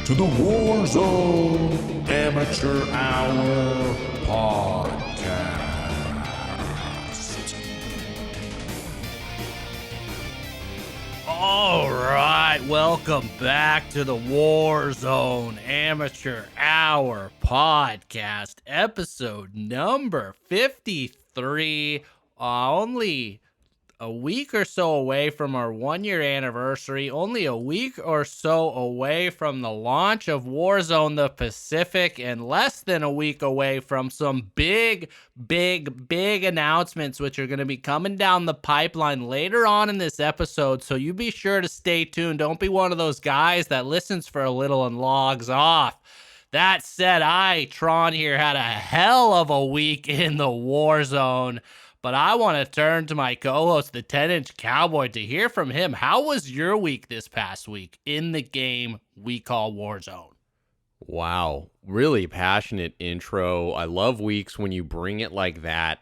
to the Warzone Amateur Hour podcast. All right, welcome back to the Warzone Amateur Hour podcast, episode number 53. Only a week or so away from our 1-year anniversary, only a week or so away from the launch of Warzone the Pacific, and less than a week away from some big announcements which are going to be coming down the pipeline later on in this episode. So you be sure to stay tuned. Don't be one of those guys that listens for a little and logs off. That said, Tron here, had a hell of a week in the Warzone. But I want to turn to my co-host, the 10-Inch to hear from him. How was your week this past week in the game we call Warzone? Wow, really passionate intro. I love weeks when you bring it like that.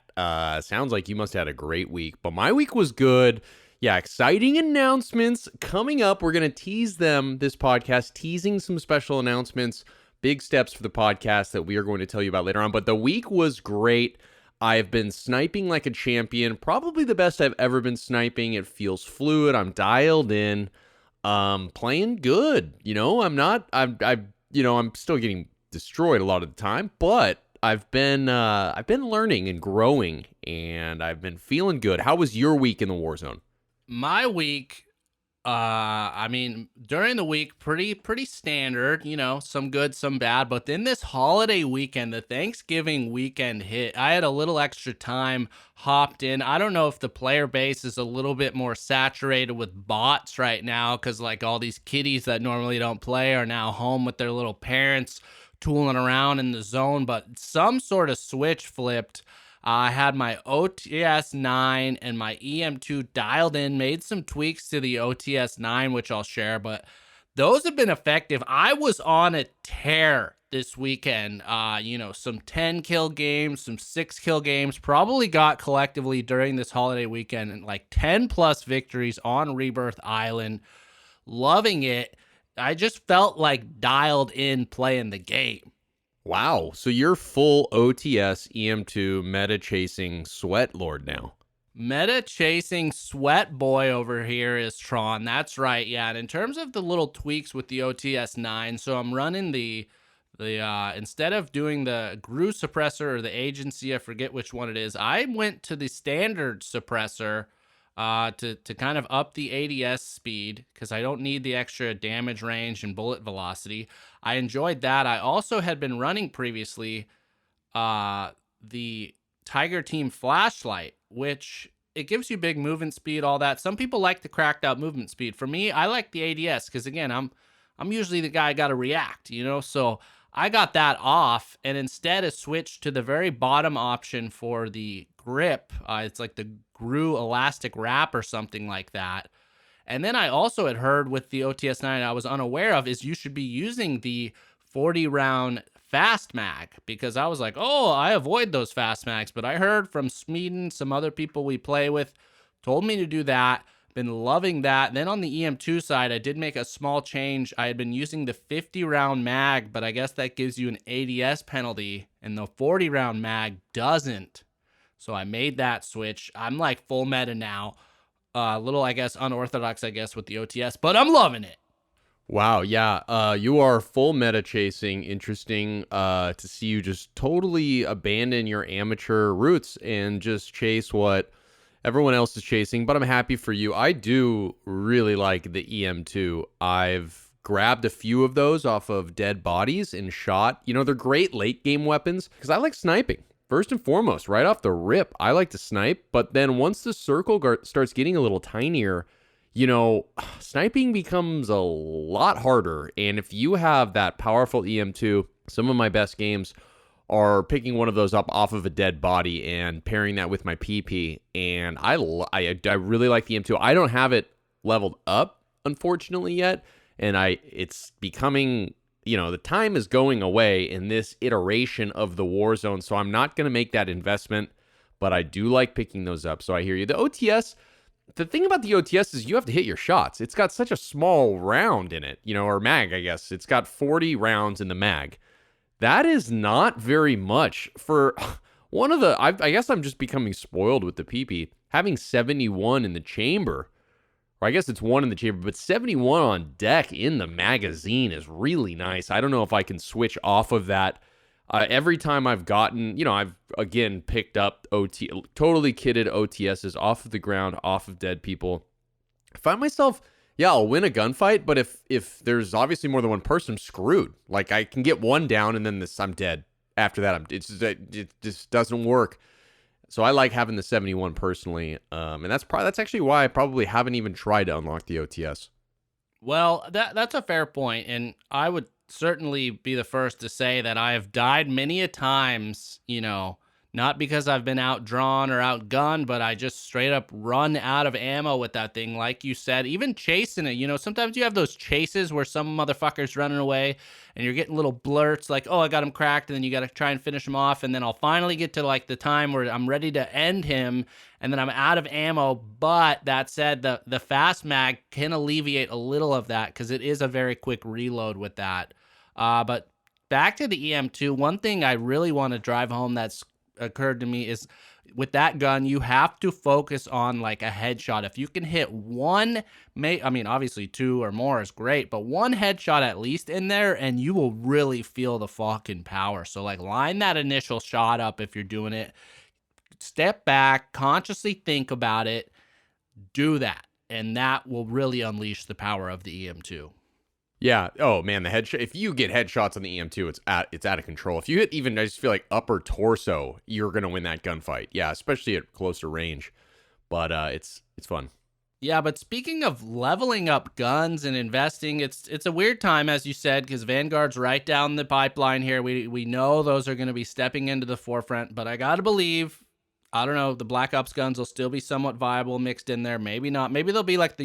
Sounds like you must have had a great week, but my week was good. Yeah, exciting announcements coming up. We're going to tease them this podcast, teasing some special announcements, big steps for the podcast that we are going to tell you about later on. But the week was great. I've been sniping like a champion, probably the best I've ever been sniping. It feels fluid. I'm dialed in, playing good. I'm still getting destroyed a lot of the time, but I've been learning and growing, and I've been feeling good. How was your week in the Warzone? My week, during the week, pretty standard, some good, some bad. But then this holiday weekend, the Thanksgiving weekend hit. I had a little extra time, hopped in. I don't know if the player base is a little bit more saturated with bots right now, because like all these kiddies that normally don't play are now home with their little parents tooling around in the zone. But some sort of switch flipped. I had my OTS 9 and my EM2 dialed in, made some tweaks to the OTS 9, which I'll share, but those have been effective. I was on a tear this weekend. Some 10 kill games, some 6 kill games, probably got collectively during this holiday weekend and like 10 plus victories on Rebirth Island. Loving it. I just felt like dialed in playing the game. Wow, so you're full OTS, EM2, meta chasing sweat lord now. Meta chasing sweat boy over here is Tron. That's right, yeah. And in terms of the little tweaks with the OTS 9, so I'm running the instead of doing the GRU suppressor or the agency, I forget which one it is, I went to the standard suppressor to kind of up the ADS speed, because I don't need the extra damage range and bullet velocity. I enjoyed that. I also had been running previously the Tiger Team flashlight, which it gives you big movement speed, all that. Some people like the cracked out movement speed. For me, I like the ADS, because again, I'm usually the guy got to react, so I got that off and instead have switched to the very bottom option for the grip. It's like the GRU elastic wrap or something like that. And then I also had heard with the OTS 9 I was unaware of is you should be using the 40 round fast mag, because I was like, I avoid those fast mags. But I heard from Smeeden, some other people we play with, told me to do that. Been loving that. Then on the EM2 side, I did make a small change. I had been using the 50 round mag, but I guess that gives you an ADS penalty, and the 40 round mag doesn't. So I made that switch. I'm like full meta now. A little, unorthodox, with the OTS, but I'm loving it. Wow, yeah, you are full meta chasing. Interesting to see you just totally abandon your amateur roots and just chase what everyone else is chasing, but I'm happy for you. I do really like the EM2. I've grabbed a few of those off of dead bodies and shot. They're great late game weapons because I like sniping. First and foremost, right off the rip, I like to snipe, but then once the circle starts getting a little tinier, sniping becomes a lot harder. And if you have that powerful EM2, some of my best games are picking one of those up off of a dead body and pairing that with my PP. And I really like the M2. I don't have it leveled up, unfortunately, yet. And it's becoming, the time is going away in this iteration of the Warzone. So I'm not going to make that investment, but I do like picking those up. So I hear you. The OTS, the thing about the OTS is you have to hit your shots. It's got such a small round in it, or mag, I guess. It's got 40 rounds in the mag. That is not very much for one of the, I guess I'm just becoming spoiled with the PP. Having 71 in the chamber, or I guess it's one in the chamber, but 71 on deck in the magazine is really nice. I don't know if I can switch off of that. Every time I've gotten, I've again picked up totally kitted OTSs off of the ground, off of dead people. I find myself, I'll win a gunfight, but if there's obviously more than one person, I'm screwed. Like I can get one down and then I'm dead. After that, it just doesn't work. So I like having the 71 personally, and that's actually why I probably haven't even tried to unlock the OTS. Well, that's a fair point, and I would certainly be the first to say that I have died many a times, not because I've been outdrawn or outgunned, but I just straight up run out of ammo with that thing, like you said, even chasing it. Sometimes you have those chases where some motherfucker's running away and you're getting little blurts like, oh, I got him cracked, and then you got to try and finish him off, and then I'll finally get to like the time where I'm ready to end him, and then I'm out of ammo. But that said, the fast mag can alleviate a little of that because it is a very quick reload with that. But back to the EM2, one thing I really want to drive home that's occurred to me is with that gun, you have to focus on like a headshot. If you can hit one, obviously 2 or more is great, but one headshot at least in there, and you will really feel the fucking power. So like line that initial shot up if you're doing it. Step back, consciously think about it, do that, and that will really unleash the power of the EM2. Yeah. Oh man, the headshot. If you get headshots on the EM2, it's out of control. If you hit even, I just feel like upper torso, you're gonna win that gunfight. Yeah, especially at closer range. But it's fun. Yeah, but speaking of leveling up guns and investing, it's a weird time, as you said, because Vanguard's right down the pipeline here. We know those are going to be stepping into the forefront, but I gotta believe, I don't know, the Black Ops guns will still be somewhat viable mixed in there. Maybe not. Maybe they'll be like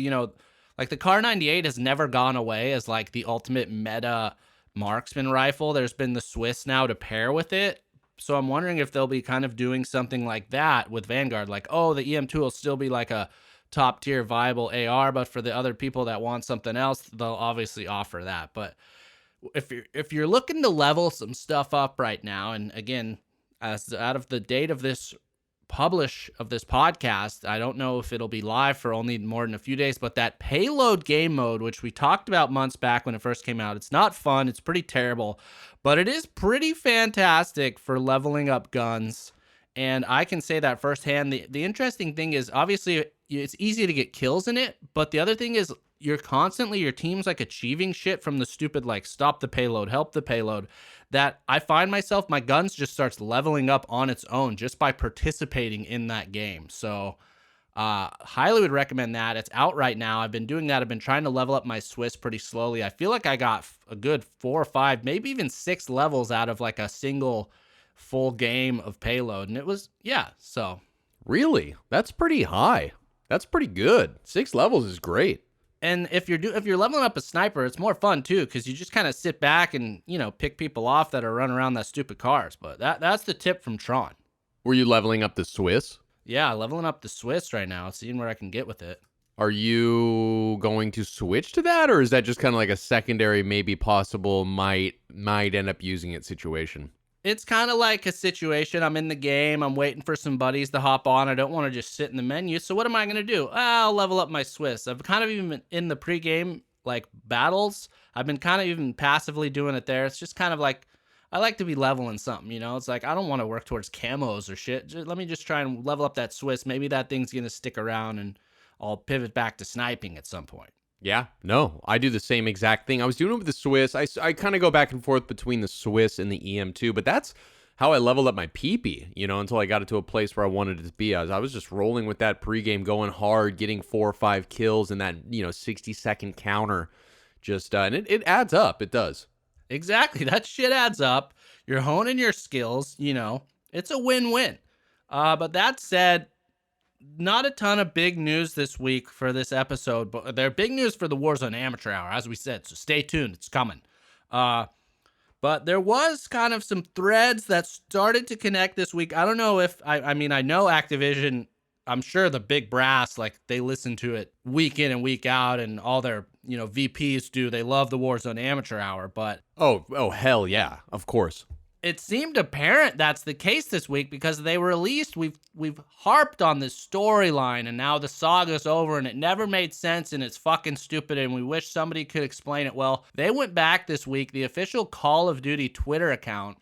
like the Kar 98 has never gone away as like the ultimate meta marksman rifle. There's been the Swiss now to pair with it. So I'm wondering if they'll be kind of doing something like that with Vanguard. Like, oh, the EM2 will still be like a top tier viable AR, but for the other people that want something else, they'll obviously offer that. But if you're looking to level some stuff up right now, and again, as out of the date of this podcast, I don't know if it'll be live for only more than a few days, but that payload game mode, which we talked about months back when it first came out, it's not fun, it's pretty terrible, but it is pretty fantastic for leveling up guns. And I can say that firsthand. The interesting thing is, obviously, it's easy to get kills in it, but the other thing is your team's like achieving shit from the stupid, like, stop the payload, help the payload, that I find myself, my guns just starts leveling up on its own just by participating in that game. So highly would recommend that. It's out right now. I've been doing that. I've been trying to level up my Swiss pretty slowly. I feel like I got a good 4 or 5, maybe even 6 levels out of like a single full game of payload. And it was, so. Really? That's pretty high. That's pretty good. 6 levels is great. And if you're leveling up a sniper, it's more fun too, because you just kind of sit back and, pick people off that are running around that stupid cars. But that's the tip from Tron. Were you leveling up the Swiss? Yeah, leveling up the Swiss right now, seeing where I can get with it. Are you going to switch to that, or is that just kind of like a secondary, maybe possible, might end up using it situation? It's kind of like a situation. I'm in the game. I'm waiting for some buddies to hop on. I don't want to just sit in the menu. So what am I going to do? I'll level up my Swiss. I've kind of even been in the pregame, like, battles. I've been kind of even passively doing it there. It's just kind of like, I like to be leveling something, It's like, I don't want to work towards camos or shit. Let me just try and level up that Swiss. Maybe that thing's going to stick around and I'll pivot back to sniping at some point. Yeah, no, I do the same exact thing. I was doing it with the Swiss. I kind of go back and forth between the Swiss and the EM2, but that's how I leveled up my PP, until I got it to a place where I wanted it to be. I was just rolling with that pregame, going hard, getting 4 or 5 kills in that, 60-second counter. Just, and it adds up. It does. Exactly. That shit adds up. You're honing your skills, It's a win-win. But that said, not a ton of big news this week for this episode, but they're big news for the Warzone Amateur Hour, as we said, so stay tuned. It's coming. But there was kind of some threads that started to connect this week. I don't know if, I know Activision I'm sure the big brass, like they listen to it week in and week out, and all their, VPs do. They love the Warzone Amateur Hour, but Oh, hell yeah, of course. it seemed apparent that's the case this week because they released, we've harped on this storyline, and now the saga's over and it never made sense and it's fucking stupid and we wish somebody could explain it. Well, they went back this week, the official Call of Duty Twitter account,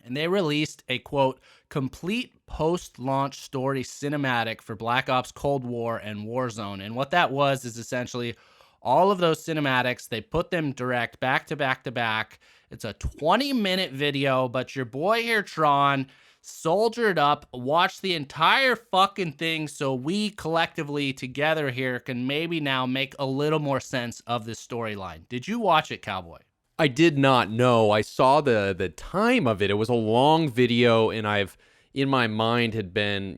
and they released a, quote, complete post-launch story cinematic for Black Ops Cold War and Warzone. And what that was is essentially all of those cinematics, they put them direct back to back to back. It's a 20-minute video, but your boy here, Tron, soldiered up, watched the entire fucking thing so we collectively together here can maybe now make a little more sense of this storyline. Did you watch it, Cowboy? I did not know. I saw the time of it. It was a long video, and I've, in my mind, had been,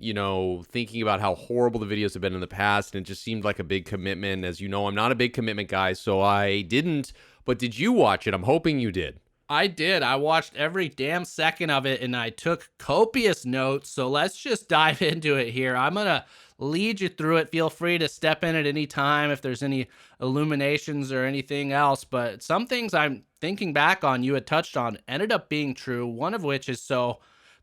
thinking about how horrible the videos have been in the past, and it just seemed like a big commitment. As you know, I'm not a big commitment guy, so I didn't. But did you watch it? I'm hoping you did. I did. I watched every damn second of it, and I took copious notes, so let's just dive into it here. I'm going to lead you through it. Feel free to step in at any time if there's any illuminations or anything else, but some things I'm thinking back on, you had touched on, ended up being true, one of which is the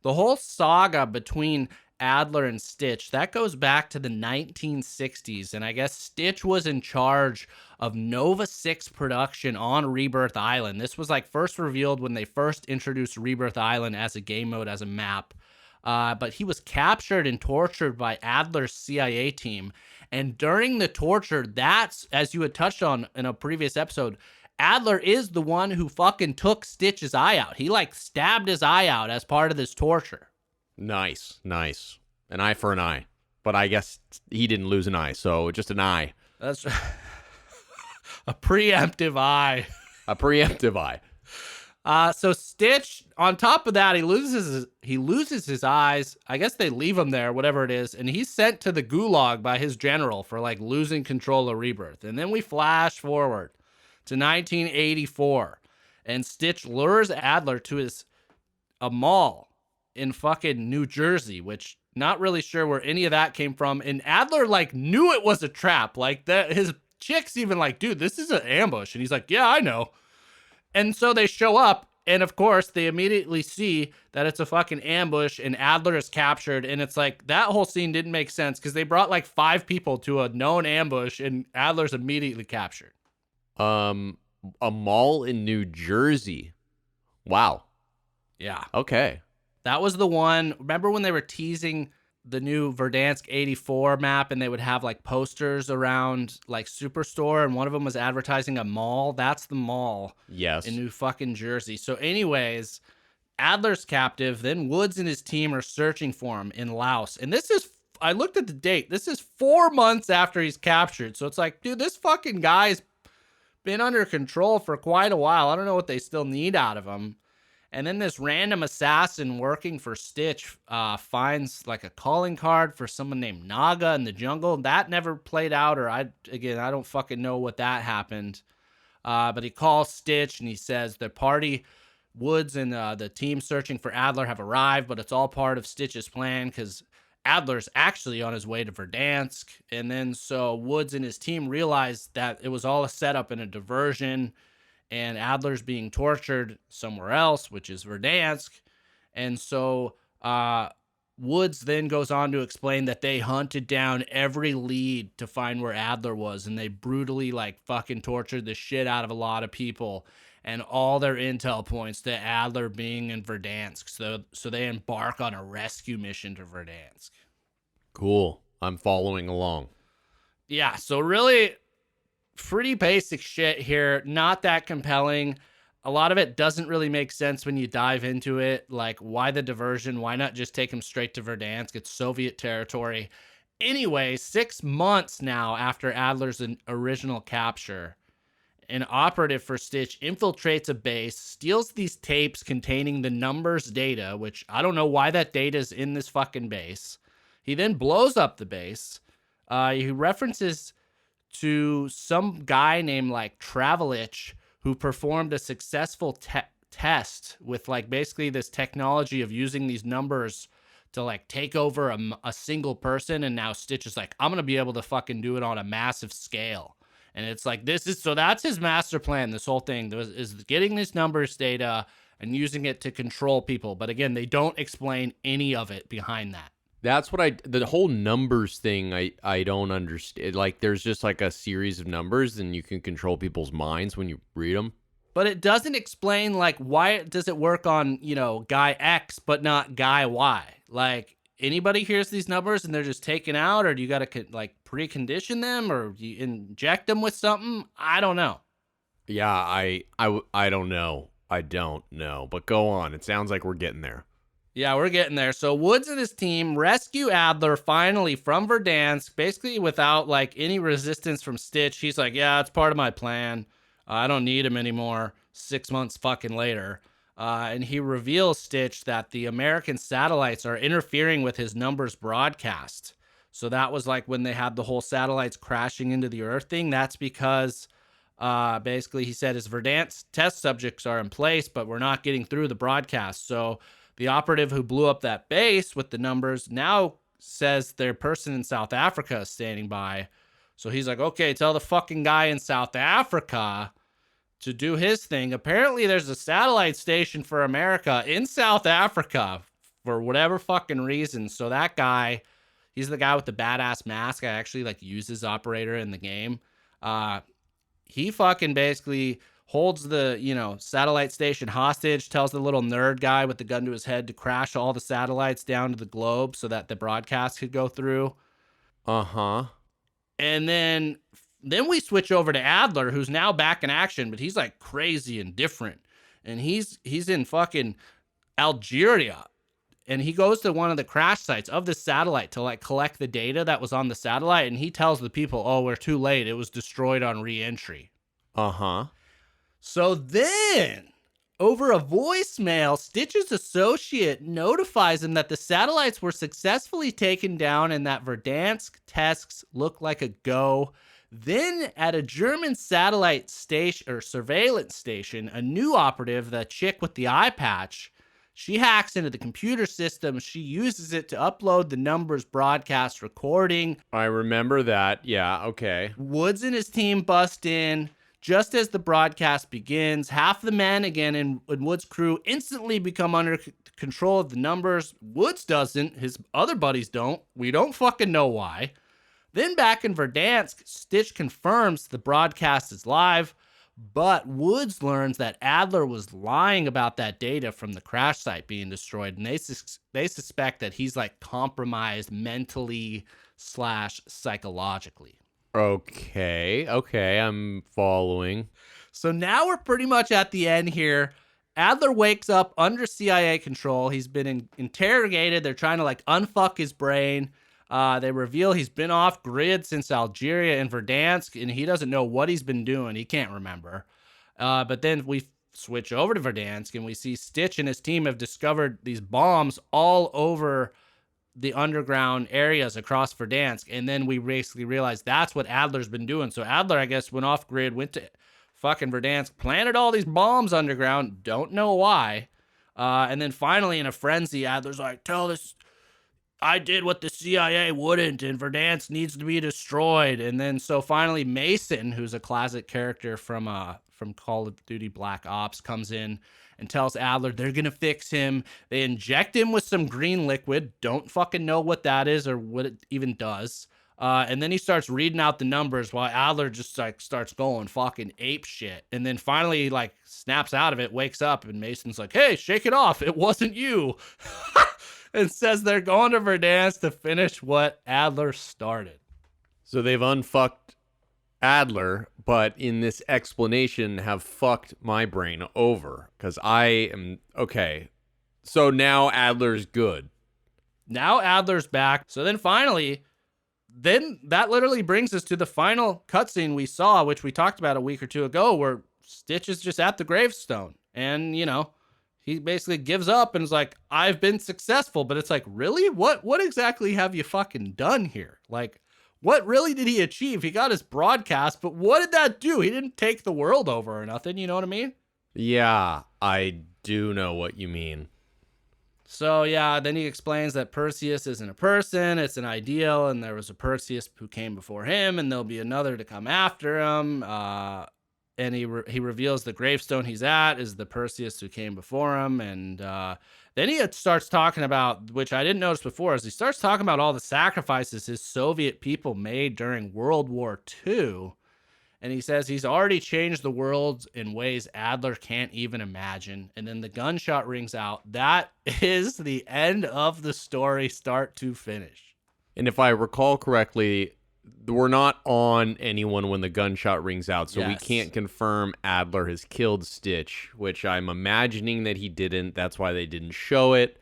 whole saga between Adler and Stitch, that goes back to the 1960s, and I guess Stitch was in charge of Nova 6 production on Rebirth Island. This was like first revealed when they first introduced Rebirth Island as a game mode, as a map. But he was captured and tortured by Adler's CIA team. And during the torture, that's, as you had touched on in a previous episode, Adler is the one who fucking took Stitch's eye out. He like stabbed his eye out as part of this torture. Nice. An eye for an eye. But I guess he didn't lose an eye, so just an eye. That's a preemptive eye. A preemptive eye. So Stitch, on top of that, he loses his eyes. I guess they leave him there, whatever it is, and he's sent to the gulag by his general for like losing control of Rebirth. And then we flash forward to 1984, and Stitch lures Adler to a mall in fucking New Jersey, which not really sure where any of that came from. And Adler like knew it was a trap. Like that, his chick's even like, dude, this is an ambush, and he's like, yeah, I know. And so they show up, and of course, they immediately see that it's a fucking ambush, and Adler is captured, and it's like, that whole scene didn't make sense, because they brought like 5 people to a known ambush, and Adler's immediately captured. A mall in New Jersey. Wow. Yeah. Okay. That was the one, remember when they were teasing the new Verdansk 84 map, and they would have like posters around like Superstore, and one of them was advertising a mall? That's the mall. Yes. In New fucking Jersey. So anyways, Adler's captive, then Woods and his team are searching for him in Laos. And this is, I looked at the date, this is 4 months after he's captured. So it's like, dude, this fucking guy's been under control for quite a while. I don't know what they still need out of him. And then this random assassin working for Stitch finds like a calling card for someone named Naga in the jungle. That never played out, or I don't fucking know what that happened. But he calls Stitch and he says the party, Woods and the team searching for Adler have arrived, but it's all part of Stitch's plan because Adler's actually on his way to Verdansk. And then so Woods and his team realized that it was all a setup and a diversion, and Adler's being tortured somewhere else, which is Verdansk. And so Woods then goes on to explain that they hunted down every lead to find where Adler was, and they brutally like fucking tortured the shit out of a lot of people, and all their intel points to Adler being in Verdansk. So they embark on a rescue mission to Verdansk. Cool. I'm following along. Yeah, so really pretty basic shit here. Not that compelling. A lot of it doesn't really make sense when you dive into it. Like, why the diversion? Why not just take him straight to Verdansk? It's Soviet territory. Anyway, 6 months now after Adler's original capture, an operative for Stitch infiltrates a base, steals these tapes containing the numbers data, which I don't know why that data is in this fucking base. He then blows up the base. He references to some guy named like Travelich, who performed a successful test with like basically this technology of using these numbers to like take over a single person. And now Stitch is like, I'm going to be able to fucking do it on a massive scale. And it's like, so that's his master plan. This whole thing is getting this numbers data and using it to control people. But again, they don't explain any of it behind that. That's what the whole numbers thing, I don't understand. Like, there's just like a series of numbers and you can control people's minds when you read them. But it doesn't explain, like, why does it work on, guy X, but not guy Y? Like, anybody hears these numbers and they're just taken out, or do you got to, like, precondition them, or you inject them with something? I don't know. Yeah, I don't know. I don't know. But go on. It sounds like we're getting there. Yeah, we're getting there. So Woods and his team rescue Adler finally from Verdansk, basically without, like, any resistance from Stitch. He's like, yeah, it's part of my plan. I don't need him anymore 6 months fucking later. And he reveals, Stitch, that the American satellites are interfering with his numbers broadcast. So that was like when they had the whole satellites crashing into the Earth thing. That's because basically he said his Verdansk test subjects are in place, but we're not getting through the broadcast. So the operative who blew up that base with the numbers now says their person in South Africa is standing by. So he's like, okay, tell the fucking guy in South Africa to do his thing. Apparently there's a satellite station for America in South Africa for whatever fucking reason. So that guy, he's the guy with the badass mask. I actually like use his operator in the game. He fucking basically holds the, satellite station hostage, tells the little nerd guy with the gun to his head to crash all the satellites down to the globe so that the broadcast could go through. Uh-huh. And then we switch over to Adler, who's now back in action, but he's like crazy and different. And he's in fucking Algeria. And he goes to one of the crash sites of the satellite to like collect the data that was on the satellite. And he tells the people, oh, we're too late. It was destroyed on re-entry. Uh-huh. So then, over a voicemail, Stitch's associate notifies him that the satellites were successfully taken down and that Verdansk tests look like a go. Then, at a German satellite station or surveillance station, a new operative, the chick with the eye patch, she hacks into the computer system. She uses it to upload the numbers broadcast recording. I remember that. Yeah, okay. Woods and his team bust in. Just as the broadcast begins, half the men again in Woods' crew instantly become under control of the numbers. Woods doesn't. His other buddies don't. We don't fucking know why. Then back in Verdansk, Stitch confirms the broadcast is live, but Woods learns that Adler was lying about that data from the crash site being destroyed, and they suspect that he's like compromised mentally / psychologically. Okay, I'm following. So now we're pretty much at the end here. Adler wakes up under CIA control. He's been interrogated. They're trying to like unfuck his brain. They reveal he's been off grid since Algeria and Verdansk, and he doesn't know what he's been doing. He can't remember. But then we switch over to Verdansk, and we see Stitch and his team have discovered these bombs all over the underground areas across Verdansk, and then we basically realized that's what Adler's been doing. So Adler, I guess, went off grid, went to fucking Verdansk, planted all these bombs underground, don't know why. And then finally, in a frenzy, Adler's like, tell this, I did what the CIA wouldn't, and Verdansk needs to be destroyed. And then so finally, Mason, who's a classic character from Call of Duty Black Ops, comes in and tells Adler they're going to fix him. They inject him with some green liquid. Don't fucking know what that is or what it even does. And then he starts reading out the numbers while Adler just like starts going fucking ape shit. And then finally he like snaps out of it, wakes up, and Mason's like, hey, shake it off. It wasn't you. And says they're going to Verdansk to finish what Adler started. So they've unfucked Adler, but in this explanation have fucked my brain over because I am okay. So now Adler's good. Now Adler's back. So then finally, then that literally brings us to the final cutscene we saw, which we talked about a week or two ago, where Stitch is just at the gravestone. And, he basically gives up and is like, I've been successful. But it's like, really? What exactly have you fucking done here? Like, what really did he achieve? He got his broadcast, but what did that do? He didn't take the world over or nothing. You know what I mean? Yeah, I do know what you mean. So yeah, then he explains that Perseus isn't a person, it's an ideal, and there was a Perseus who came before him, and there'll be another to come after him. And he reveals the gravestone he's at is the Perseus who came before him, and then he starts talking about, which I didn't notice before, is he starts talking about all the sacrifices his Soviet people made during World War II. And he says he's already changed the world in ways Adler can't even imagine. And then the gunshot rings out. That is the end of the story, start to finish. And if I recall correctly, we're not on anyone when the gunshot rings out, so we can't confirm Adler has killed Stitch, which I'm imagining that he didn't. That's why they didn't show it.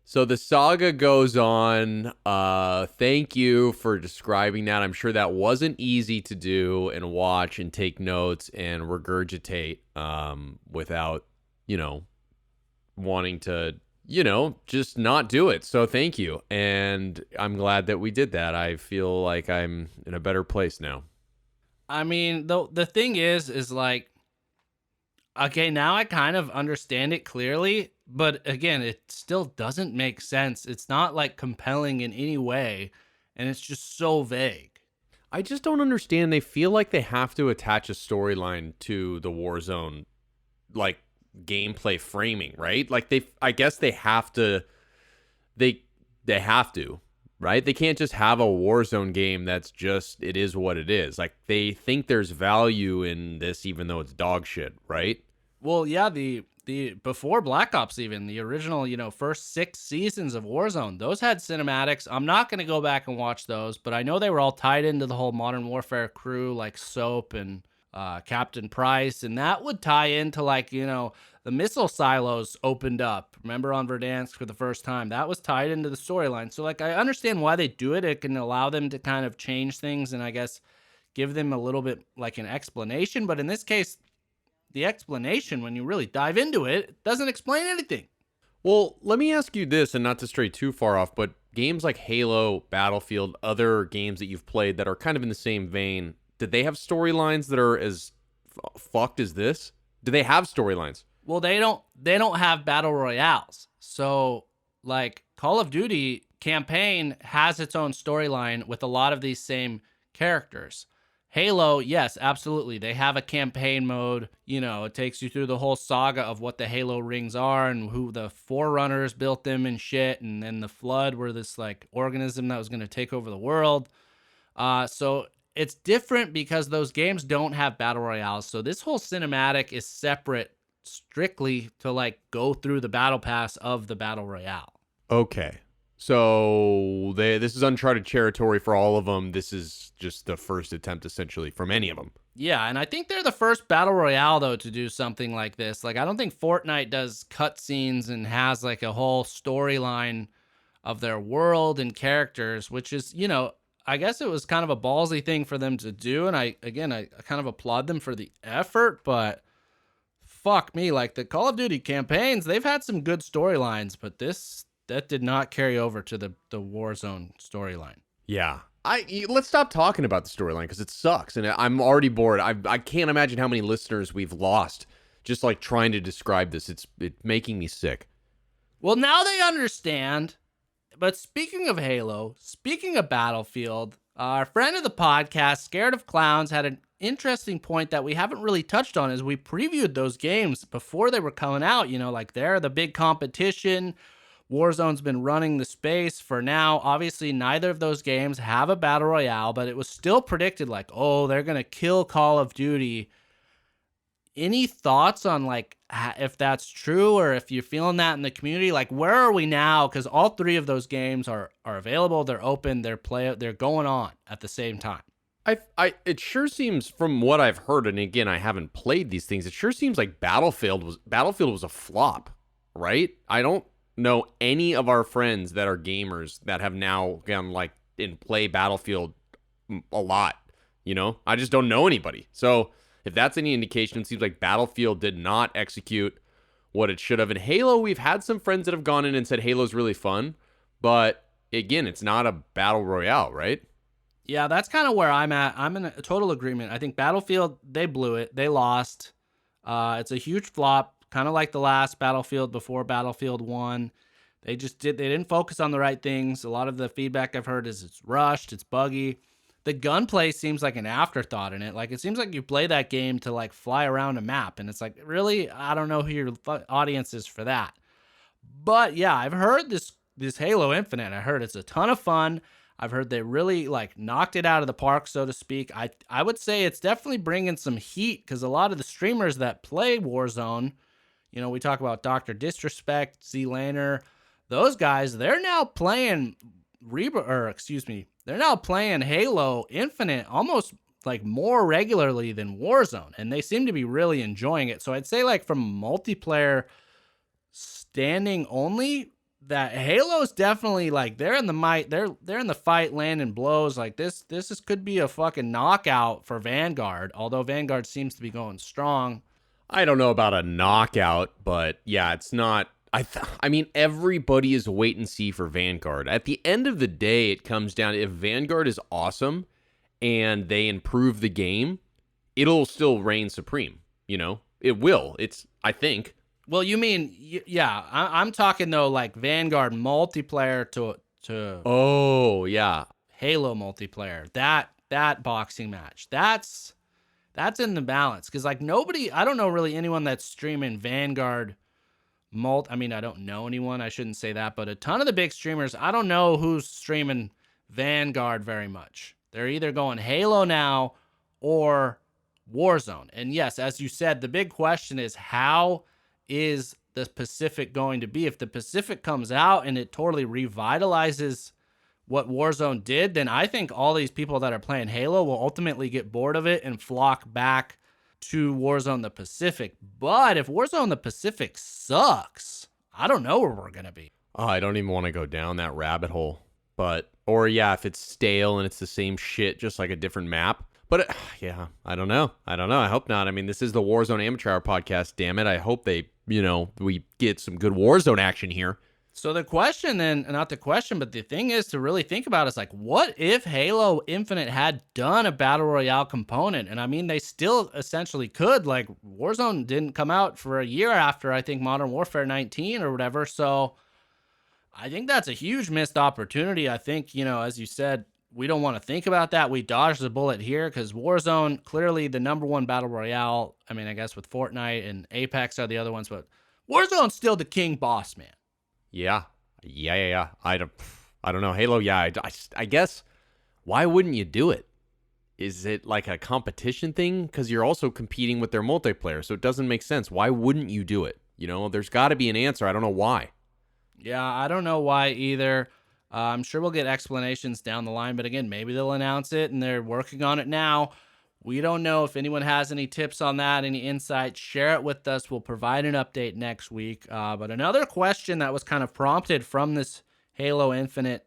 So the saga goes on. Thank you for describing that. I'm sure that wasn't easy to do and watch and take notes and regurgitate without, wanting to, just not do it. So thank you. And I'm glad that we did that. I feel like I'm in a better place now. I mean, the thing is like, okay, now I kind of understand it clearly, but again, it still doesn't make sense. It's not like compelling in any way, and it's just so vague. I just don't understand. They feel like they have to attach a storyline to the Warzone, like gameplay framing, right? Like I guess they have to, they have to, right? They can't just have a Warzone game that's just, it is what it is. Like they think there's value in this, even though it's dog shit, right? Well, yeah, the before Black Ops, even the original, first 6 seasons of Warzone, those had cinematics. I'm not going to go back and watch those, but I know they were all tied into the whole Modern Warfare crew, like Soap and Captain Price, and that would tie into like, the missile silos opened up. Remember on Verdansk for the first time? That was tied into the storyline. So like I understand why they do it. It can allow them to kind of change things and I guess give them a little bit like an explanation, but in this case, the explanation, when you really dive into it, doesn't explain anything. Well, let me ask you this, and not to stray too far off, but games like Halo, Battlefield, other games that you've played that are kind of in the same vein, did they have storylines that are as fucked as this? Do they have storylines? Well, they don't have battle royales. So, like Call of Duty campaign has its own storyline with a lot of these same characters. Halo, yes, absolutely. They have a campaign mode. It takes you through the whole saga of what the Halo rings are and who the Forerunners built them and shit. And then the Flood were this like organism that was going to take over the world. So it's different because those games don't have battle royales. So this whole cinematic is separate strictly to like go through the battle pass of the battle royale. Okay. So this is uncharted territory for all of them. This is just the first attempt, essentially, from any of them. Yeah, and I think they're the first battle royale though to do something like this. Like I don't think Fortnite does cutscenes and has like a whole storyline of their world and characters, which is, I guess it was kind of a ballsy thing for them to do. And I kind of applaud them for the effort, but fuck me, like the Call of Duty campaigns, they've had some good storylines, but that did not carry over to the Warzone storyline. Yeah. Let's stop talking about the storyline because it sucks and I'm already bored. I can't imagine how many listeners we've lost just like trying to describe this. It's making me sick. Well, now they understand. But speaking of Halo, speaking of Battlefield, our friend of the podcast, Scared of Clowns, had an interesting point that we haven't really touched on as we previewed those games before they were coming out. Like they're the big competition. Warzone's been running the space for now. Obviously, neither of those games have a battle royale, but it was still predicted like, oh, they're going to kill Call of Duty. Any thoughts on like if that's true or if you're feeling that in the community? Like, where are we now? Because all 3 of those games are available. They're open. They're going on at the same time. It sure seems from what I've heard, and again, I haven't played these things. It sure seems like Battlefield was a flop, right? I don't know any of our friends that are gamers that have now gone like and play Battlefield a lot. I just don't know anybody. So if that's any indication, it seems like Battlefield did not execute what it should have. In Halo, we've had some friends that have gone in and said Halo's really fun, but again, it's not a battle royale, right? Yeah, that's kind of where I'm at. I'm in a total agreement. I think Battlefield, they blew it. They lost. It's a huge flop, kind of like the last Battlefield before Battlefield 1. They didn't focus on the right things. A lot of the feedback I've heard is it's rushed, it's buggy. The gunplay seems like an afterthought in it. Like, it seems like you play that game to like fly around a map, and it's like, really, I don't know who your audience is for that. But yeah, I've heard this Halo Infinite. I heard it's a ton of fun. I've heard they really like knocked it out of the park, so to speak. I would say it's definitely bringing some heat, because a lot of the streamers that play Warzone, we talk about Dr. Disrespect, Z Laner, those guys, they're now playing they're now playing Halo Infinite almost like more regularly than Warzone, and they seem to be really enjoying it. So I'd say, like, from multiplayer standing only, that Halo's definitely like they're in the fight, landing blows. Like, could be a fucking knockout for Vanguard, although Vanguard seems to be going strong. I don't know about a knockout, but yeah, it's not. I mean, everybody is wait and see for Vanguard. At the end of the day, it comes down to, if Vanguard is awesome and they improve the game, it'll still reign supreme. It will. I think. Well, you mean, yeah, I'm talking though, like Vanguard multiplayer to Oh, yeah. Halo multiplayer. That boxing match. That's in the balance, cuz like I don't know really anyone that's streaming Vanguard I mean, I don't know anyone, I shouldn't say that, but a ton of the big streamers, I don't know who's streaming Vanguard very much. They're either going Halo now or Warzone. And yes, as you said, the big question is, how is the Pacific going to be? If the Pacific comes out and it totally revitalizes what Warzone did, then I think all these people that are playing Halo will ultimately get bored of it and flock back to Warzone the Pacific. But if Warzone the Pacific sucks, I don't know where we're going to be. Oh, I don't even want to go down that rabbit hole. Or yeah, if it's stale and it's the same shit, just like a different map. But yeah, I don't know. I hope not. I mean, this is the Warzone Amateur Hour podcast, damn it. I hope we get some good Warzone action here. So the question then, not the question, but the thing is to really think about is, like, what if Halo Infinite had done a Battle Royale component? And I mean, they still essentially could. Like, Warzone didn't come out for a year after, I think, Modern Warfare 19 or whatever. So I think that's a huge missed opportunity. I think, as you said, we don't want to think about that. We dodged the bullet here because Warzone, clearly the number one Battle Royale. I mean, I guess with Fortnite and Apex are the other ones, but Warzone's still the king boss, man. Yeah. I don't know. Halo, yeah. I guess, why wouldn't you do it? Is it like a competition thing? Because you're also competing with their multiplayer, so it doesn't make sense. Why wouldn't you do it? There's got to be an answer. I don't know why. Yeah, I don't know why either. I'm sure we'll get explanations down the line, but again, maybe they'll announce it and they're working on it now. We don't know. If anyone has any tips on that, any insights, share it with us. We'll provide an update next week. But another question that was kind of prompted from this Halo Infinite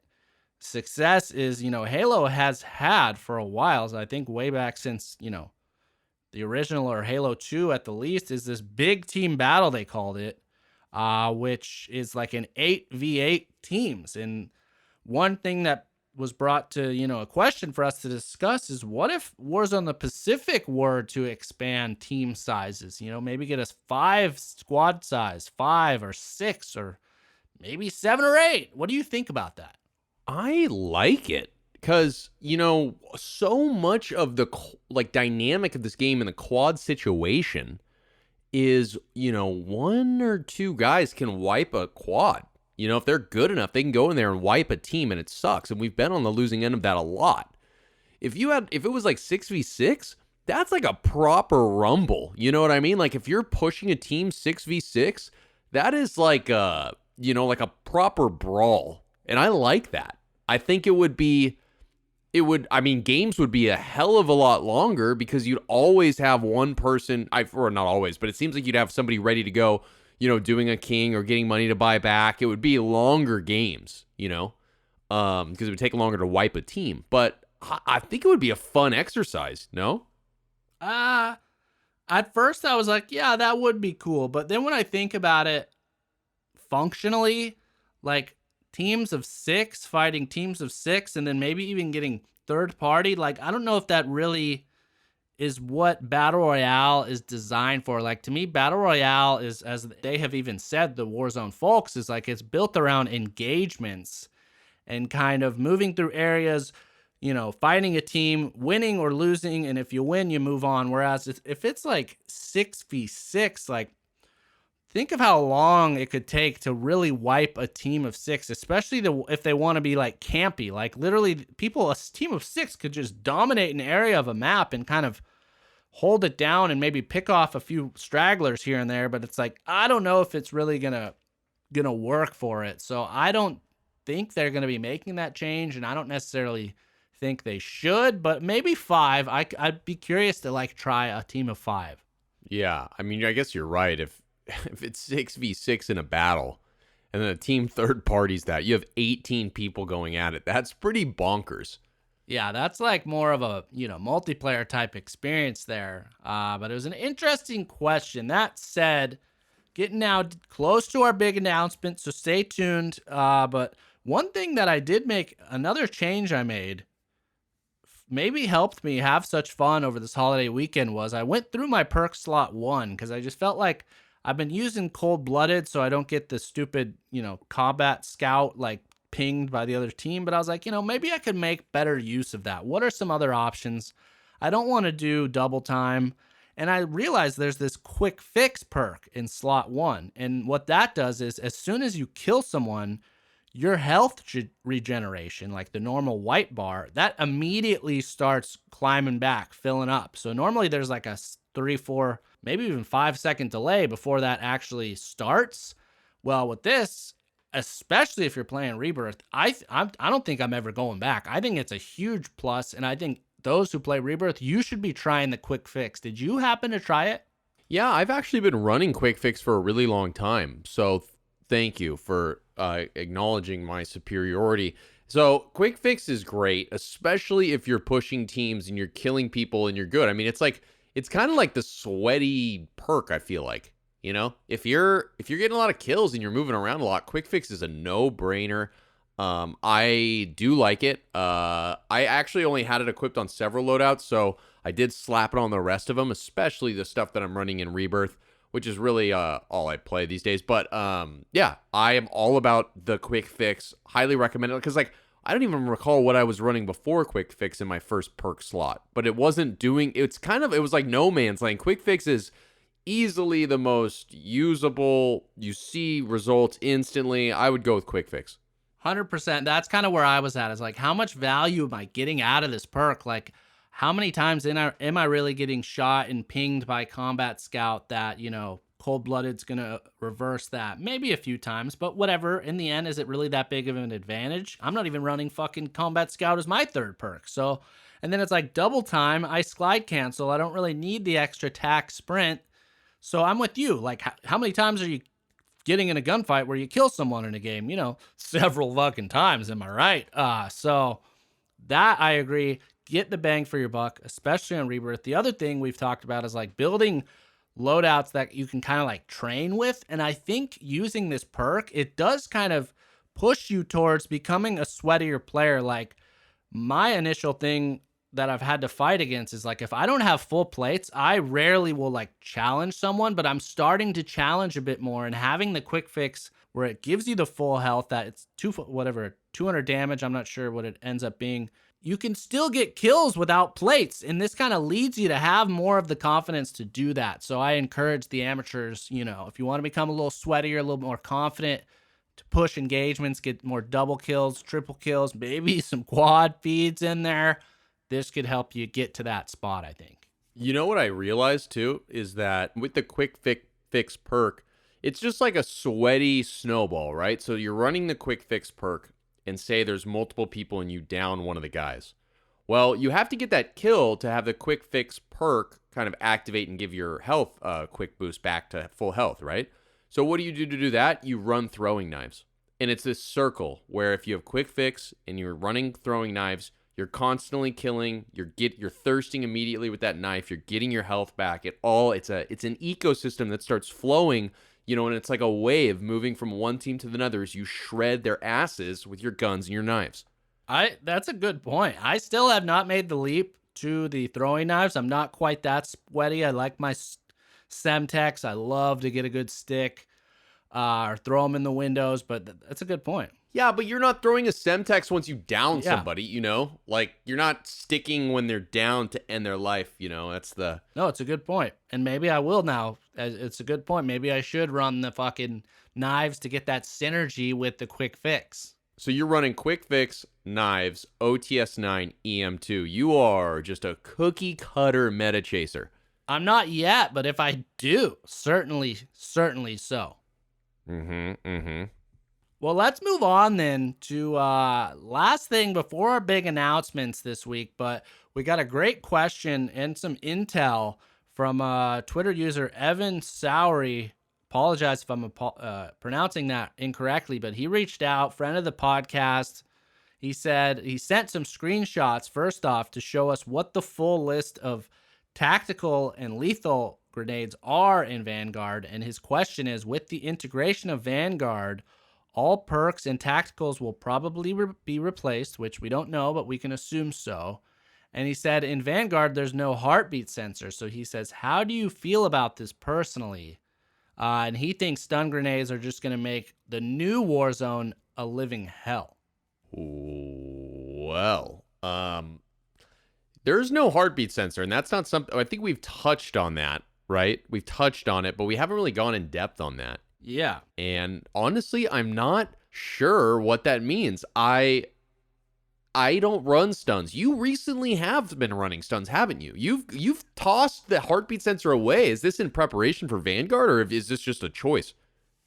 success is, Halo has had for a while, so I think way back since, the original or Halo 2 at the least, is this big team battle, they called it, which is like an 8v8 teams. And one thing that was brought to, a question for us to discuss is, what if Warzone the Pacific were to expand team sizes? Maybe get us 5 squad size, 5 or 6, or maybe 7 or 8. What do you think about that? I like it because, so much of the dynamic of this game in the quad situation is, 1 or 2 guys can wipe a quad. If they're good enough, they can go in there and wipe a team, and it sucks. And we've been on the losing end of that a lot. If it was like 6v6, that's like a proper rumble. You know what I mean? Like, if you're pushing a team 6v6, that is like a proper brawl. And I like that. I think games would be a hell of a lot longer because you'd always have one person, or not always, but it seems like you'd have somebody ready to go, doing a king or getting money to buy back. It would be longer games, because it would take longer to wipe a team. But I think it would be a fun exercise, no? At first I was like, yeah, that would be cool. But then when I think about it functionally, like teams of 6 fighting teams of 6, and then maybe even getting third party, like, I don't know if that really is what Battle Royale is designed for. Like, to me, Battle Royale is, as they have even said, the Warzone folks, is like it's built around engagements and kind of moving through areas, fighting a team, winning or losing, and if you win, you move on. Whereas if it's like 6v6, like, think of how long it could take to really wipe a team of 6, especially if they want to be like campy. Like, literally, a team of 6 could just dominate an area of a map and kind of hold it down and maybe pick off a few stragglers here and there. But it's like, I don't know if it's really gonna work for it. So I don't think they're gonna be making that change, and I don't necessarily think they should. But maybe 5. I'd be curious to like try a team of 5. Yeah, I mean, I guess you're right. If it's 6v6 in a battle and then a team third parties that, you have 18 people going at it, that's pretty bonkers. Yeah, that's like more of a, multiplayer type experience there. But it was an interesting question. That said, getting now close to our big announcement, so stay tuned. But one thing that I did make, another change I made, maybe helped me have such fun over this holiday weekend, was I went through my perk slot 1 because I just felt like I've been using cold-blooded so I don't get the stupid, combat scout like pinged by the other team. But I was like, maybe I could make better use of that. What are some other options? I don't want to do double time. And I realized there's this quick fix perk in slot 1. And what that does is, as soon as you kill someone, your health regeneration, like the normal white bar, that immediately starts climbing back, filling up. So normally there's like a 3, 4, maybe even 5-second delay before that actually starts. Well, with this, especially if you're playing Rebirth, I don't think I'm ever going back. I think it's a huge plus, and I think those who play Rebirth, you should be trying the quick fix. Did you happen to try it? Yeah, I've actually been running quick fix for a really long time. So thank you for acknowledging my superiority. So quick fix is great, especially if you're pushing teams and you're killing people and you're good. I mean, it's kind of like the sweaty perk, I feel like. If you're getting a lot of kills and you're moving around a lot, quick fix is a no-brainer. I do like it. I actually only had it equipped on several loadouts, so I did slap it on the rest of them, especially the stuff that I'm running in Rebirth, which is really all I play these days. But yeah, I am all about the quick fix. Highly recommend it, because I don't even recall what I was running before quick fix in my first perk slot, but it wasn't doing. It was like no man's land. Quick fix is easily the most usable. You see results instantly. I would go with quick fix. 100%. That's kind of where I was at. Is like, how much value am I getting out of this perk? Like, how many times am I really getting shot and pinged by combat scout that, cold-blooded's going to reverse that? Maybe a few times, but whatever. In the end, is it really that big of an advantage? I'm not even running fucking combat scout as my third perk. So, and then it's like double time. I slide cancel. I don't really need the extra tack sprint. So I'm with you. Like, how many times are you getting in a gunfight where you kill someone in a game? Several fucking times. Am I right? So that I agree. Get the bang for your buck, especially on Rebirth. The other thing we've talked about is like building loadouts that you can kind of like train with. And I think using this perk, it does kind of push you towards becoming a sweatier player. Like, my initial thing that I've had to fight against is like, if I don't have full plates, I rarely will like challenge someone, but I'm starting to challenge a bit more, and having the quick fix where it gives you the full health, that it's 200 damage. I'm not sure what it ends up being. You can still get kills without plates, and this kind of leads you to have more of the confidence to do that. So I encourage the amateurs, if you want to become a little sweatier, a little more confident, to push engagements, get more double kills, triple kills, maybe some quad feeds in there. This could help you get to that spot, I think. You know what I realized too is that with the quick fix perk, it's just like a sweaty snowball, right? So you're running the quick fix perk, and say there's multiple people and you down one of the guys. Well, you have to get that kill to have the quick fix perk kind of activate and give your health a quick boost back to full health, right? So what do you do to do that? You run throwing knives. And it's this circle where if you have quick fix and you're running throwing knives, you're constantly killing, you're thirsting immediately with that knife, you're getting your health back. It's an ecosystem that starts flowing, and it's like a wave moving from one team to another as you shred their asses with your guns and your knives. That's a good point. I still have not made the leap to the throwing knives. I'm not quite that sweaty. I like my Semtex. I love to get a good stick or throw them in the windows, but that's a good point. Yeah, but you're not throwing a Semtex once you down Yeah. somebody, you know? Like, you're not sticking when they're down to end their life, you know? That's the... No, it's a good point. And maybe I will now. It's a good point. Maybe I should run the fucking knives to get that synergy with the quick fix. So you're running quick fix, knives, OTS9, EM2. You are just a cookie cutter meta chaser. I'm not yet, but if I do, certainly so. Well, let's move on then to last thing before our big announcements this week. But we got a great question and some intel from Twitter user Evan Sowery. Apologize if I'm pronouncing that incorrectly, but he reached out, friend of the podcast. He said he sent some screenshots first off to show us what the full list of tactical and lethal grenades are in Vanguard. And his question is, with the integration of Vanguard, all perks and tacticals will probably be replaced, which we don't know, but we can assume so. And he said, in Vanguard, there's no heartbeat sensor. So he says, how do you feel about this personally? And he thinks stun grenades are just going to make the new Warzone a living hell. Well, there's no heartbeat sensor, and that's not something... I think we've touched on that, right? We've touched on it, but we haven't really gone in depth on that. Yeah. And honestly, I'm not sure what that means. I don't run stuns. You recently have been running stuns, haven't you? You've tossed the heartbeat sensor away. Is this in preparation for Vanguard, or is this just a choice?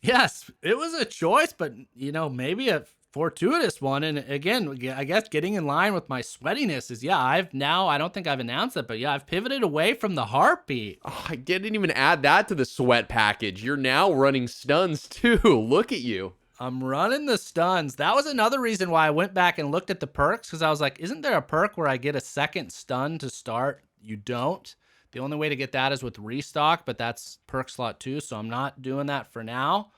Yes, it was a choice, but maybe a fortuitous one. And again, I guess getting in line with my sweatiness is, I don't think I've announced it, but I've pivoted away from the heartbeat. Oh, I didn't even add that to the sweat package. You're now running stuns too. Look at you. I'm running the stuns. That was another reason why I went back and looked at the perks, because I was like, isn't there a perk where I get a second stun to start? You don't. The only way to get that is with restock, but that's perk slot 2, so I'm not doing that for now.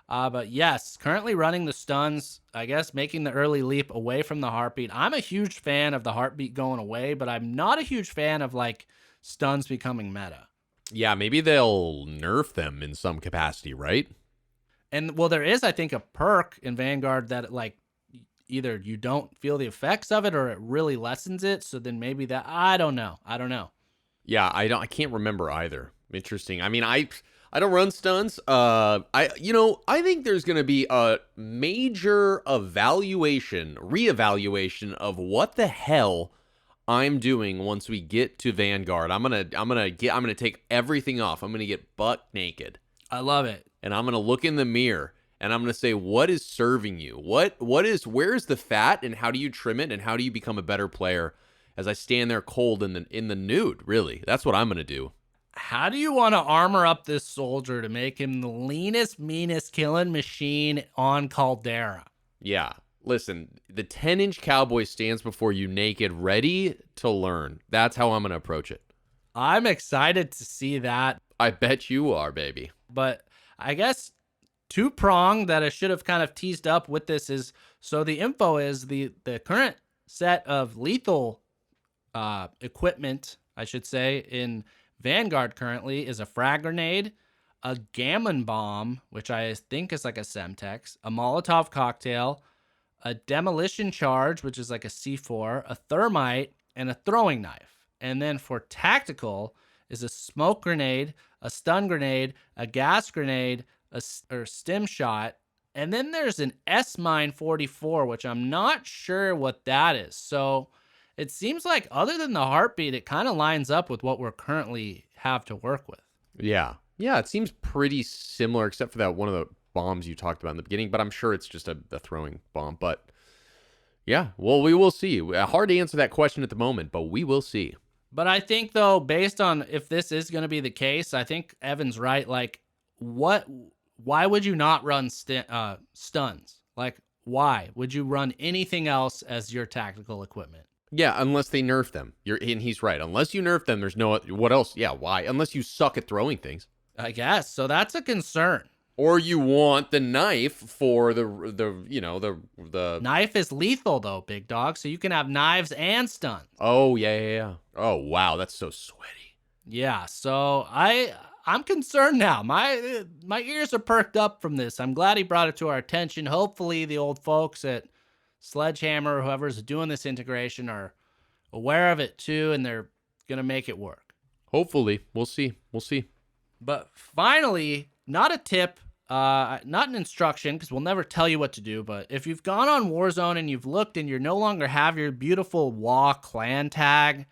But yes, currently running the stuns, I guess making the early leap away from the heartbeat. I'm a huge fan of the heartbeat going away, but I'm not a huge fan of stuns becoming meta. Yeah, maybe they'll nerf them in some capacity, right? And well, there is, I think, a perk in Vanguard that either you don't feel the effects of it or it really lessens it. So then maybe that, I don't know. Yeah, I can't remember either. Interesting. I mean, I don't run stuns. I think there's going to be a major reevaluation of what the hell I'm doing once we get to Vanguard. I'm going to take everything off. I'm going to get butt naked. I love it. And I'm going to look in the mirror and I'm going to say, what is serving you? Where's the fat, and how do you trim it, and how do you become a better player as I stand there cold in the nude? Really, that's what I'm going to do. How do you want to armor up this soldier to make him the leanest, meanest killing machine on Caldera? Yeah. Listen, the 10-inch cowboy stands before you naked, ready to learn. That's how I'm going to approach it. I'm excited to see that. I bet you are, baby. But I guess two-prong that I should have kind of teased up with this is, so the info is the current set of lethal equipment, I should say, in Vanguard currently is a frag grenade, a gammon bomb, which I think is like a Semtex, a Molotov cocktail, a demolition charge, which is like a C4, a thermite, and a throwing knife. And then for tactical is a smoke grenade, a stun grenade, a gas grenade, or stim shot. And then there's an S-Mine 44, which I'm not sure what that is. So it seems like other than the heartbeat, it kind of lines up with what we're currently have to work with. Yeah. Yeah, it seems pretty similar, except for that one of the bombs you talked about in the beginning, but I'm sure it's just a throwing bomb. But yeah, well, we will see. Hard to answer that question at the moment, but we will see. But I think, though, based on if this is going to be the case, I think Evan's right. Why would you not run stuns? Why would you run anything else as your tactical equipment? Yeah, unless they nerf them. And he's right. Unless you nerf them, there's no... What else? Yeah, why? Unless you suck at throwing things. I guess. So that's a concern. Or you want the knife for the Knife is lethal though, big dog. So you can have knives and stuns. Oh, yeah. Oh, wow, that's so sweaty. Yeah, so I'm concerned now. My ears are perked up from this. I'm glad he brought it to our attention. Hopefully the old folks at Sledgehammer or whoever's doing this integration are aware of it too, and they're going to make it work. Hopefully. We'll see. But finally, not a tip, not an instruction, because we'll never tell you what to do, but if you've gone on Warzone and you've looked and you no longer have your beautiful WA clan tag,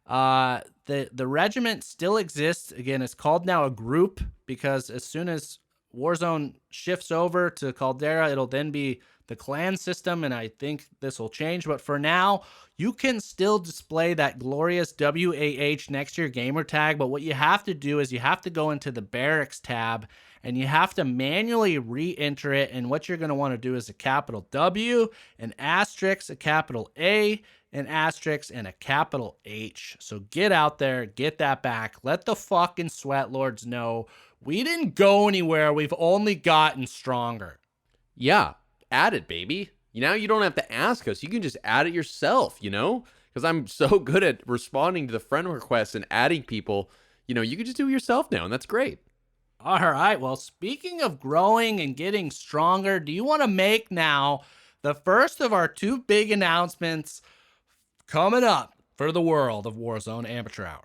the regiment still exists. Again, it's called now a group, because as soon as Warzone shifts over to Caldera, it'll then be the clan system, and I think this will change. But for now, you can still display that glorious WAH next to your gamer tag, but what you have to do is you have to go into the barracks tab, and you have to manually re-enter it, and what you're going to want to do is a capital W, an asterisk, a capital A, an asterisk, and a capital H. So get out there, get that back. Let the fucking sweat lords know we didn't go anywhere. We've only gotten stronger. Yeah, add it, baby. Now you don't have to ask us. You can just add it yourself, Because I'm so good at responding to the friend requests and adding people. You can just do it yourself now, and that's great. All right. Well, speaking of growing and getting stronger, do you want to make now the first of our two big announcements coming up for the world of Warzone Amateur Hour?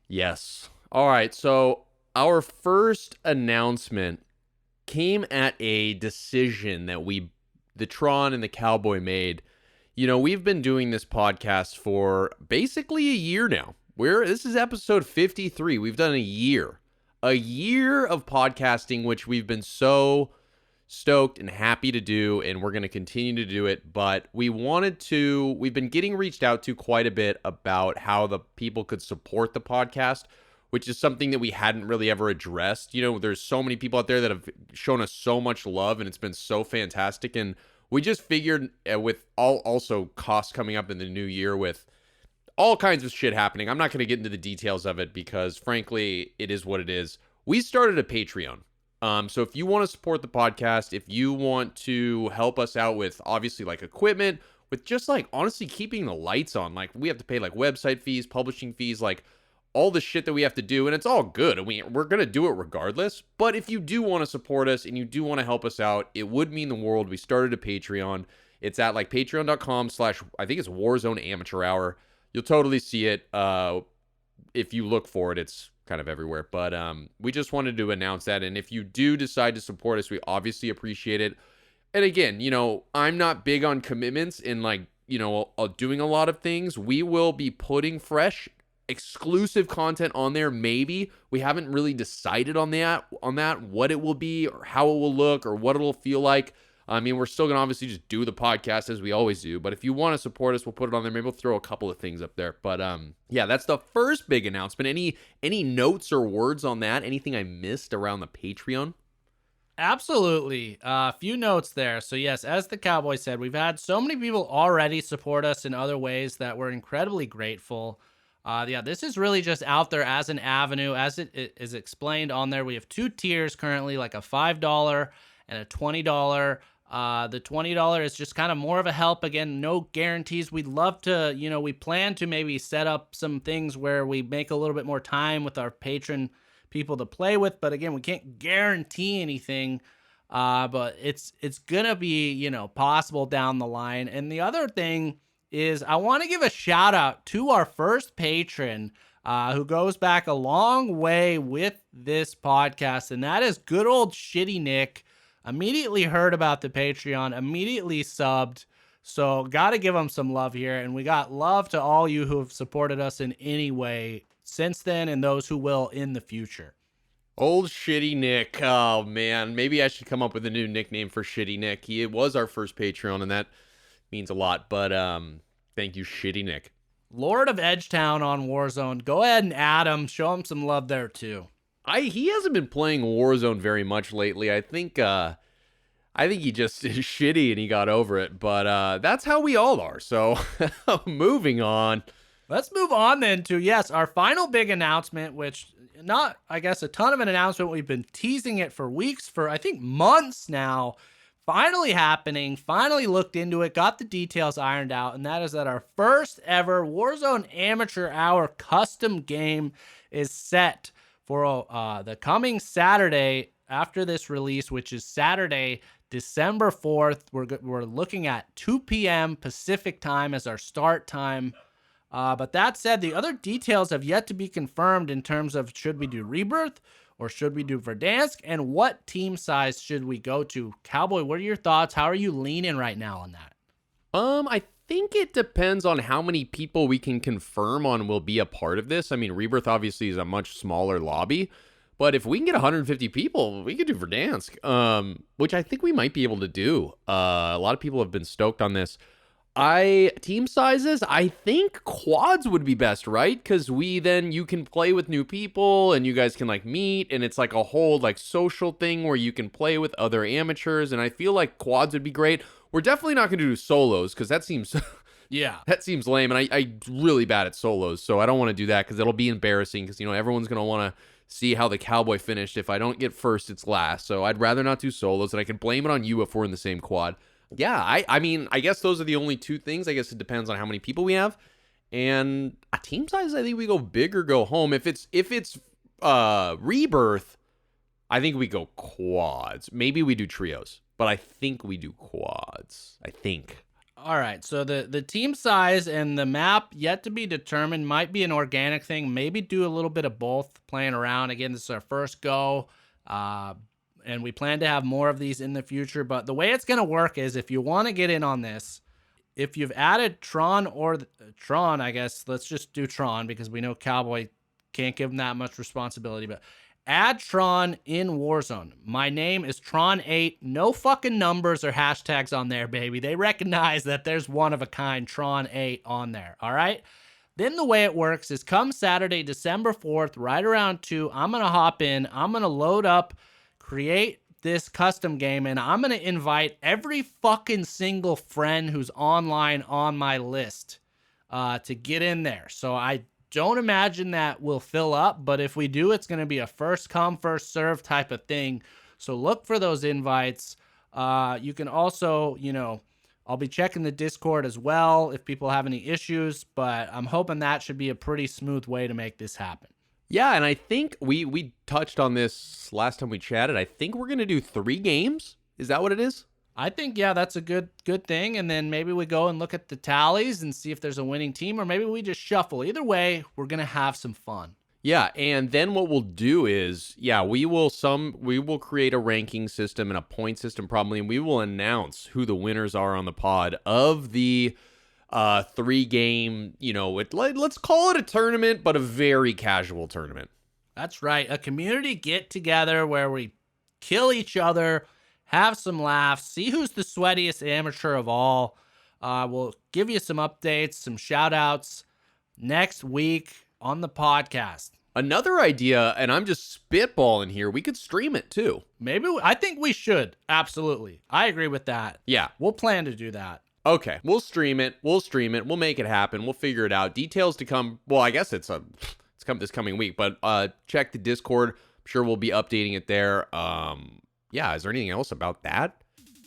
Yes. All right. So our first announcement came at a decision that the Tron and the Cowboy made. We've been doing this podcast for basically a year now. This is episode 53. We've done a year of podcasting, which we've been so stoked and happy to do, and we're going to continue to do it. But we've been getting reached out to quite a bit about how the people could support the podcast, which is something that we hadn't really ever addressed. There's so many people out there that have shown us so much love, and it's been so fantastic. And we just figured, with also costs coming up in the new year with all kinds of shit happening, I'm not going to get into the details of it because, frankly, it is what it is. We started a Patreon. So if you want to support the podcast, if you want to help us out with, obviously, like equipment, with just like honestly keeping the lights on, like we have to pay like website fees, publishing fees, like all the shit that we have to do, and it's all good. We're going to do it regardless. But if you do want to support us and you do want to help us out, it would mean the world. We started a Patreon. It's at like patreon.com/ I think it's Warzone Amateur Hour. You'll totally see it. If you look for it, it's kind of everywhere. But we just wanted to announce that. And if you do decide to support us, we obviously appreciate it. And again, I'm not big on commitments and doing a lot of things. We will be putting fresh, exclusive content on there. Maybe we haven't really decided on that, what it will be or how it will look or what it'll feel like. We're still going to obviously just do the podcast as we always do. But if you want to support us, we'll put it on there. Maybe we'll throw a couple of things up there. But yeah, that's the first big announcement. Any notes or words on that? Anything I missed around the Patreon? Absolutely. A few notes there. So yes, as the Cowboy said, we've had so many people already support us in other ways that we're incredibly grateful. Yeah, this is really just out there as an avenue. As it is explained on there, we have two tiers currently, like a $5 and a $20. The $20 is just kind of more of a help. Again, no guarantees. We'd love to, we plan to maybe set up some things where we make a little bit more time with our patron people to play with. But again, we can't guarantee anything. But it's gonna be, possible down the line. And the other thing is I want to give a shout out to our first patron who goes back a long way with this podcast, and that is good old Shitty Nick. Immediately heard about the Patreon, immediately subbed, so got to give him some love here, and we got love to all you who have supported us in any way since then and those who will in the future. Old Shitty Nick. Oh, man. Maybe I should come up with a new nickname for Shitty Nick. He was our first Patreon, and that means a lot, but thank you, Shitty Nick. Lord of Edgetown on Warzone. Go ahead and add him. Show him some love there, too. He hasn't been playing Warzone very much lately. I think he just is shitty and he got over it, but that's how we all are. So moving on. Let's move on then to, yes, our final big announcement, which not, I guess, a ton of an announcement. We've been teasing it for weeks, for I think months now. Finally happening, finally looked into it, got the details ironed out, and that is that our first ever Warzone Amateur Hour custom game is set for the coming Saturday after this release, which is Saturday, December 4th. We're looking at 2 p.m. Pacific time as our start time. But that said, the other details have yet to be confirmed in terms of should we do Rebirth or should we do Verdansk, and what team size should we go to? Cowboy, what are your thoughts? How are you leaning right now on that? I think it depends on how many people we can confirm on will be a part of this. I mean, Rebirth obviously is a much smaller lobby, but if we can get 150 people, we could do Verdansk, which I think we might be able to do. A lot of people have been stoked on this. Team sizes, I think quads would be best, right? Because you can play with new people and you guys can like meet, and it's like a whole like social thing where you can play with other amateurs, and I feel like quads would be great. We're definitely not going to do solos because that seems that seems lame, and I'm really bad at solos, so I don't want to do that because it'll be embarrassing because everyone's going to want to see how the Cowboy finished. If I don't get first, it's last, so I'd rather not do solos, and I can blame it on you if we're in the same quad. Yeah, I mean, I guess those are the only two things. I guess it depends on how many people we have. And a team size, I think we go big or go home. If it's Rebirth, I think we go quads. Maybe we do trios, but I think we do quads. I think. All right, so the team size and the map yet to be determined, might be an organic thing. Maybe do a little bit of both, playing around. Again, this is our first go. And we plan to have more of these in the future. But the way it's going to work is, if you want to get in on this, if you've added Tron Tron, I guess, let's just do Tron because we know Cowboy can't give him that much responsibility. But add Tron in Warzone. My name is Tron8. No fucking numbers or hashtags on there, baby. They recognize that there's one of a kind Tron8 on there. All right? Then the way it works is, come Saturday, December 4th, right around 2, I'm going to hop in. I'm going to load up, create this custom game, and I'm going to invite every fucking single friend who's online on my list to get in there. So I don't imagine that will fill up, but if we do, it's going to be a first come, first serve type of thing. So look for those invites. You can also, I'll be checking the Discord as well if people have any issues, but I'm hoping that should be a pretty smooth way to make this happen. Yeah, and I think we touched on this last time we chatted. I think we're going to do 3 games. Is that what it is? I think, yeah, that's a good thing. And then maybe we go and look at the tallies and see if there's a winning team, or maybe we just shuffle. Either way, we're going to have some fun. Yeah, and then what we'll do is, we will create a ranking system and a point system probably, and we will announce who the winners are on the pod of the 3-game, let's call it a tournament, but a very casual tournament. That's right. A community get together where we kill each other, have some laughs, see who's the sweatiest amateur of all. We'll give you some updates, some shout outs next week on the podcast. Another idea, and I'm just spitballing here, we could stream it too. I think we should. Absolutely. I agree with that. Yeah. We'll plan to do that. Okay, we'll stream it. We'll make it happen. We'll figure it out. Details to come. Well, I guess it's come this coming week, but check the Discord. I'm sure we'll be updating it there. Is there anything else about that?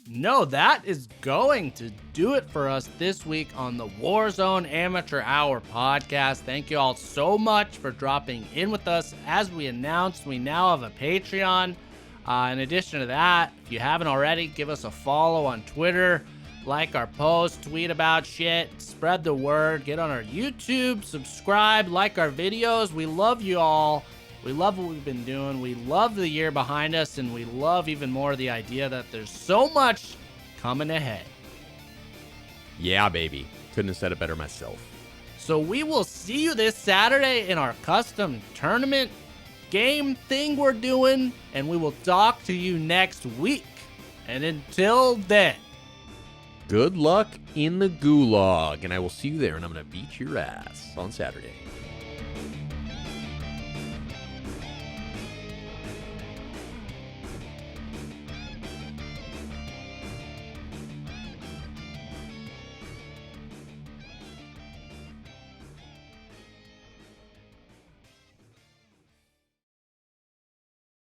No, that is going to do it for us this week on the Warzone Amateur Hour podcast. Thank you all so much for dropping in with us. As we announced, we now have a Patreon. In addition to that, if you haven't already, give us a follow on Twitter. Like our posts, tweet about shit, spread the word, get on our YouTube, subscribe, like our videos. We love you all. We love what we've been doing. We love the year behind us, and we love even more the idea that there's so much coming ahead. Yeah, baby. Couldn't have said it better myself. So we will see you this Saturday in our custom tournament game thing we're doing, and we will talk to you next week. And until then, good luck in the gulag, and I will see you there, and I'm going to beat your ass on Saturday.